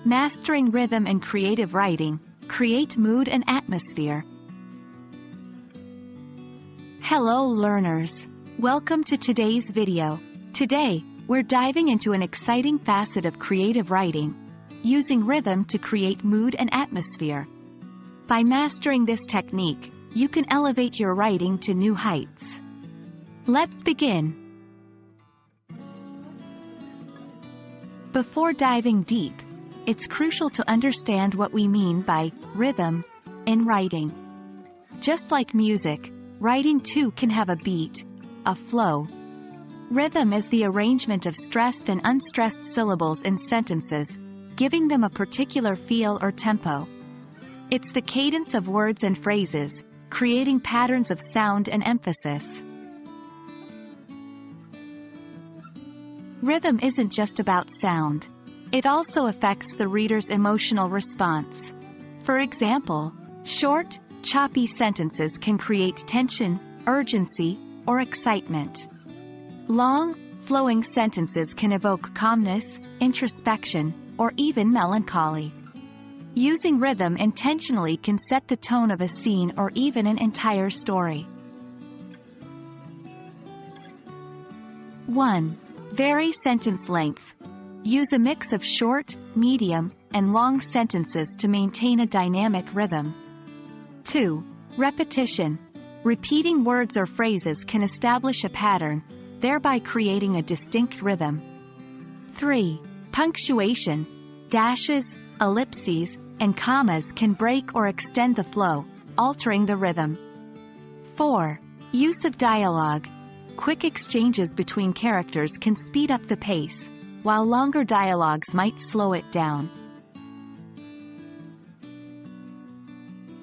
Mastering rhythm and creative writing, create mood and atmosphere. Hello learners! Welcome to today's video. Today, we're diving into an exciting facet of creative writing, using rhythm to create mood and atmosphere. By mastering this technique, you can elevate your writing to new heights. Let's begin. Before diving deep, it's crucial to understand what we mean by rhythm in writing. Just like music, writing too can have a beat, a flow. Rhythm is the arrangement of stressed and unstressed syllables in sentences, giving them a particular feel or tempo. It's the cadence of words and phrases, creating patterns of sound and emphasis. Rhythm isn't just about sound. It also affects the reader's emotional response. For example, short, choppy sentences can create tension, urgency, or excitement. Long, flowing sentences can evoke calmness, introspection, or even melancholy. Using rhythm intentionally can set the tone of a scene or even an entire story. 1. Vary sentence length. Use a mix of short, medium, and long sentences to maintain a dynamic rhythm. 2. Repetition. Repeating words or phrases can establish a pattern, thereby creating a distinct rhythm. 3. Punctuation. Dashes, ellipses, and commas can break or extend the flow, altering the rhythm. 4. Use of dialogue. Quick exchanges between characters can speed up the pace, while longer dialogues might slow it down.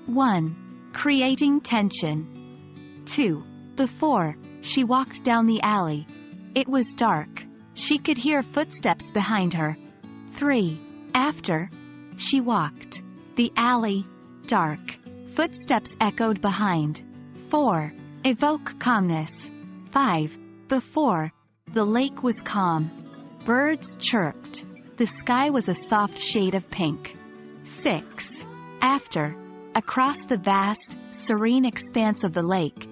1. Creating tension. 2. Before, she walked down the alley. It was dark. She could hear footsteps behind her. 3. After, she walked. The alley, dark. Footsteps echoed behind. 4. Evoke calmness. 5. Before, the lake was calm. Birds chirped. The sky was a soft shade of pink. 6. After, across the vast, serene expanse of the lake,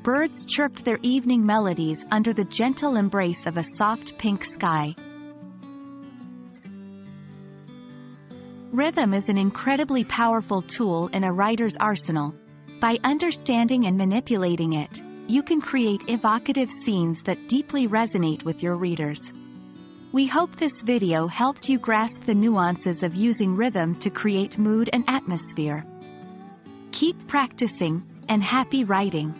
birds chirped their evening melodies under the gentle embrace of a soft pink sky. Rhythm is an incredibly powerful tool in a writer's arsenal. By understanding and manipulating it, you can create evocative scenes that deeply resonate with your readers. We hope this video helped you grasp the nuances of using rhythm to create mood and atmosphere. Keep practicing, and happy writing!